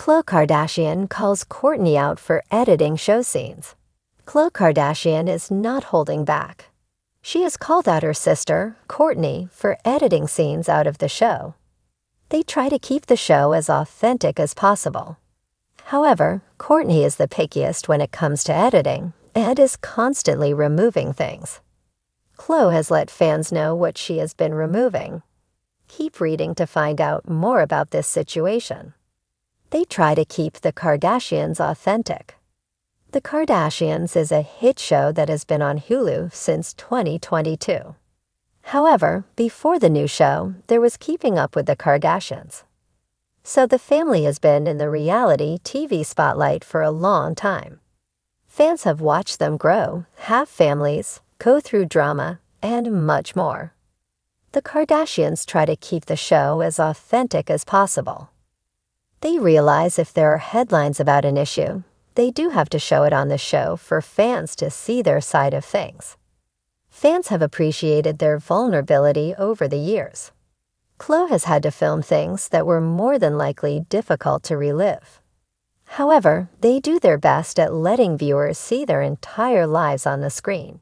Khloe Kardashian calls Kourtney out for editing show scenes. Khloe Kardashian is not holding back. She has called out her sister, Kourtney, for editing scenes out of the show. They try to keep the show as authentic as possible. However, Kourtney is the pickiest when it comes to editing and is constantly removing things. Khloe has let fans know what she has been removing. Keep reading to find out more about this situation. They try to keep the Kardashians authentic. The Kardashians is a hit show that has been on Hulu since 2022. However, before the new show, there was Keeping Up with the Kardashians. So the family has been in the reality TV spotlight for a long time. Fans have watched them grow, have families, go through drama, and much more. The Kardashians try to keep the show as authentic as possible. They realize if there are headlines about an issue, they do have to show it on the show for fans to see their side of things. Fans have appreciated their vulnerability over the years. Khloe has had to film things that were more than likely difficult to relive. However, they do their best at letting viewers see their entire lives on the screen.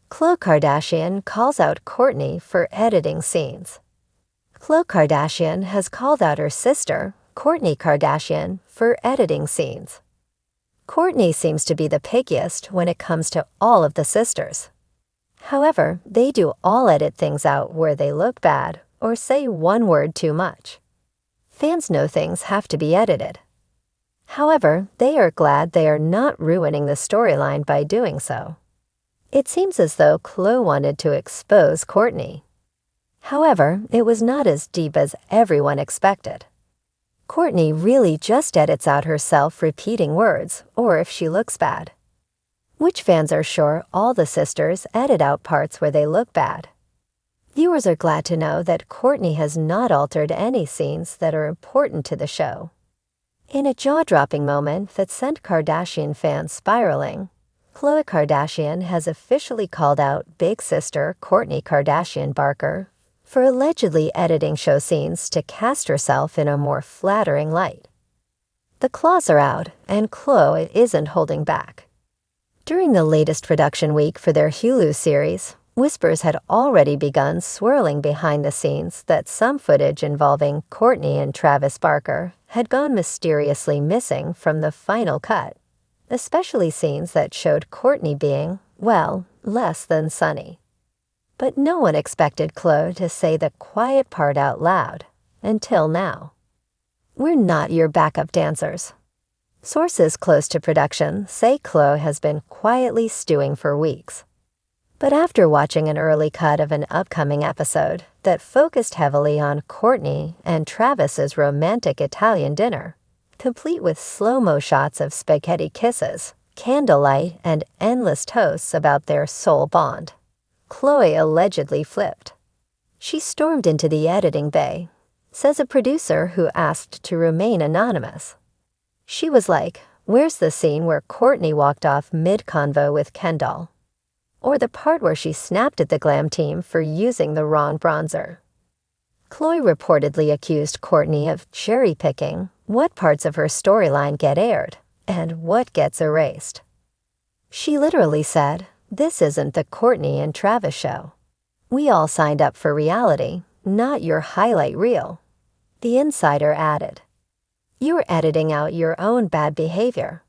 Khloe Kardashian calls out Kourtney for editing scenes. Khloe Kardashian has called out her sister, Kourtney Kardashian, for editing scenes. Kourtney seems to be the pickiest when it comes to all of the sisters. However, they do all edit things out where they look bad or say one word too much. Fans know things have to be edited. However, they are glad they are not ruining the storyline by doing so. It seems as though Khloe wanted to expose Kourtney. However, it was not as deep as everyone expected. Kourtney really just edits out herself repeating words or if she looks bad. Which fans are sure all the sisters edit out parts where they look bad. Viewers are glad to know that Kourtney has not altered any scenes that are important to the show. In a jaw-dropping moment that sent Kardashian fans spiraling, Khloe Kardashian has officially called out big sister Kourtney Kardashian Barker for allegedly editing show scenes to cast herself in a more flattering light. The claws are out, and Khloe isn't holding back. During the latest production week for their Hulu series, whispers had already begun swirling behind the scenes that some footage involving Kourtney and Travis Barker had gone mysteriously missing from the final cut, especially scenes that showed Kourtney being, well, less than sunny. But no one expected Khloe to say the quiet part out loud, until now. We're not your backup dancers. Sources close to production say Khloe has been quietly stewing for weeks. But after watching an early cut of an upcoming episode that focused heavily on Kourtney and Travis's romantic Italian dinner, complete with slow-mo shots of spaghetti kisses, candlelight, and endless toasts about their soul bond, Khloe allegedly flipped. She stormed into the editing bay, says a producer who asked to remain anonymous. She was like, "Where's the scene where Kourtney walked off mid-convo with Kendall? Or the part where she snapped at the glam team for using the wrong bronzer?" Khloe reportedly accused Kourtney of cherry-picking what parts of her storyline get aired and what gets erased. She literally said, "This isn't the Kourtney and Travis show. We all signed up for reality, not your highlight reel." The insider added, "You're editing out your own bad behavior."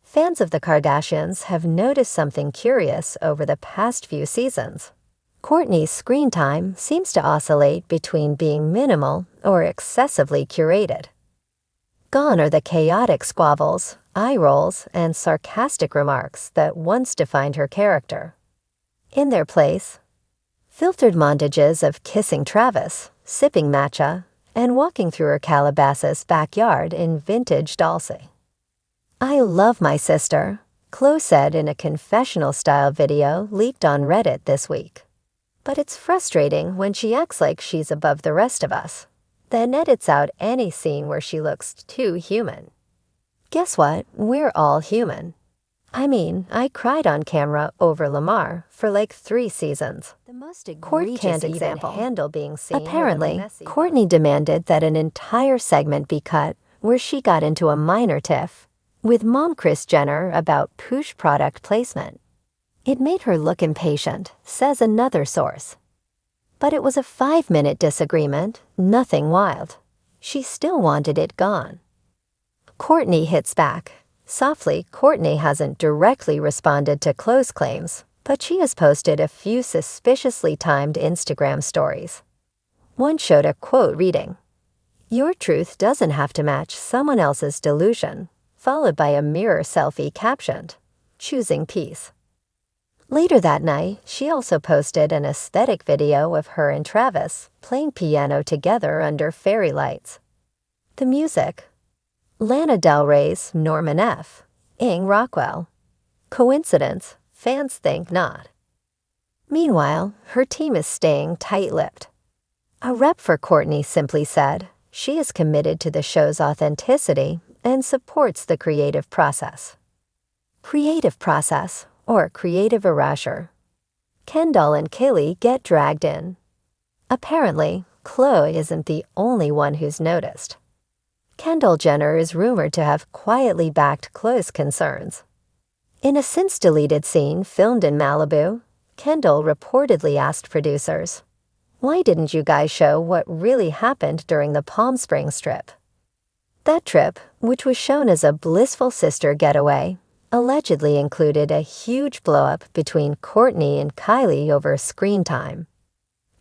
Fans of the Kardashians have noticed something curious over the past few seasons. Kourtney's screen time seems to oscillate between being minimal or excessively curated. Gone are the chaotic squabbles, eye rolls, and sarcastic remarks that once defined her character. In their place, filtered montages of kissing Travis, sipping matcha, and walking through her Calabasas backyard in vintage Dolce. "I love my sister," Khloe said in a confessional-style video leaked on Reddit this week. "But it's frustrating when she acts like she's above the rest of us, then edits out any scene where she looks too human. Guess what? We're all human. I mean, I cried on camera over Lamar for like 3 seasons. The most egregious can't even handle being seen. Apparently, Kourtney demanded that an entire segment be cut where she got into a minor tiff with mom Kris Jenner about Poosh product placement. It made her look impatient, says another source. But it was a 5-minute disagreement, nothing wild. She still wanted it gone. Kourtney hits back. Softly, Kourtney hasn't directly responded to Khloe's claims, but she has posted a few suspiciously timed Instagram stories. One showed a quote reading, "Your truth doesn't have to match someone else's delusion," followed by a mirror selfie captioned, "Choosing peace." Later that night, she also posted an aesthetic video of her and Travis playing piano together under fairy lights. The music: Lana Del Rey's Norman F. Ing Rockwell. Coincidence? Fans think not. Meanwhile, her team is staying tight-lipped. A rep for Kourtney simply said she is committed to the show's authenticity and supports the creative process. Creative process, or creative erasure. Kendall and Khloe get dragged in. Apparently, Khloe isn't the only one who's noticed. Kendall Jenner is rumored to have quietly backed Khloe's concerns. In a since-deleted scene filmed in Malibu, Kendall reportedly asked producers, "Why didn't you guys show what really happened during the Palm Springs trip?" That trip, which was shown as a blissful sister getaway, allegedly included a huge blow-up between Kourtney and Kylie over screen time.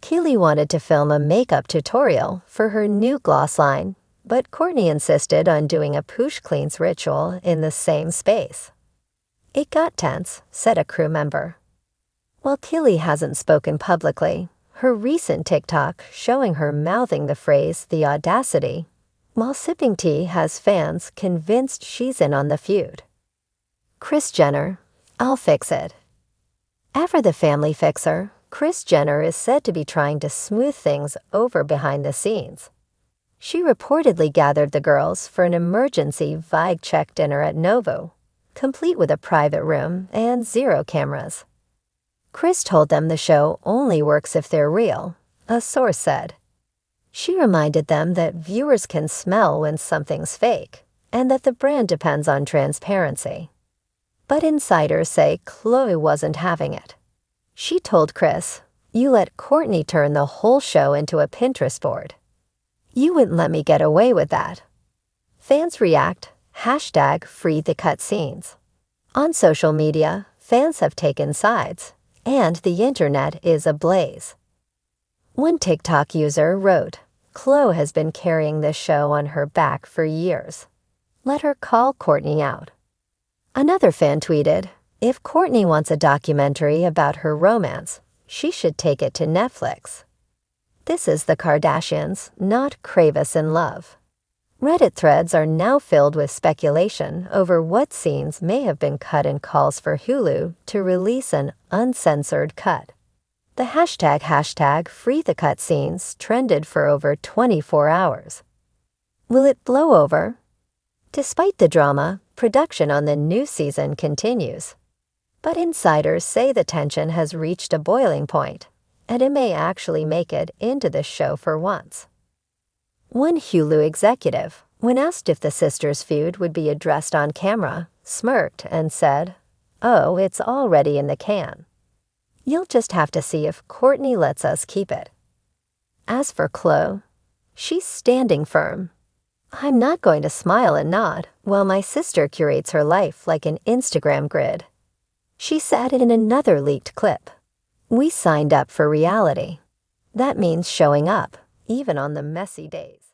Kylie wanted to film a makeup tutorial for her new gloss line, but Kourtney insisted on doing a Poosh Cleans ritual in the same space. "It got tense," said a crew member. While Kylie hasn't spoken publicly, her recent TikTok showing her mouthing the phrase "the audacity" while sipping tea has fans convinced she's in on the feud. Kris Jenner, "I'll fix it." Ever the family fixer, Kris Jenner is said to be trying to smooth things over behind the scenes. She reportedly gathered the girls for an emergency vibe check dinner at Novo, complete with a private room and 0 cameras. Kris told them the show only works if they're real, a source said. She reminded them that viewers can smell when something's fake, and that the brand depends on transparency. But insiders say Khloe wasn't having it. She told Kris, "You let Kourtney turn the whole show into a Pinterest board. You wouldn't let me get away with that." Fans react, #FreeTheCut scenes. On social media, fans have taken sides, and the internet is ablaze. One TikTok user wrote, "Khloe has been carrying this show on her back for years. Let her call Kourtney out." Another fan tweeted, "If Kourtney wants a documentary about her romance, she should take it to Netflix." This is the Kardashians, not Kravis in love. Reddit threads are now filled with speculation over what scenes may have been cut in calls for Hulu to release an uncensored cut. The #FreeTheCut scenes trended for over 24 hours. Will it blow over? Despite the drama, production on the new season continues. But insiders say the tension has reached a boiling point, and it may actually make it into the show for once. One Hulu executive, when asked if the sisters' feud would be addressed on camera, smirked and said, "Oh, it's already in the can. You'll just have to see if Kourtney lets us keep it." As for Khloe, she's standing firm. "I'm not going to smile and nod while my sister curates her life like an Instagram grid." She said in another leaked clip, "We signed up for reality. That means showing up, even on the messy days."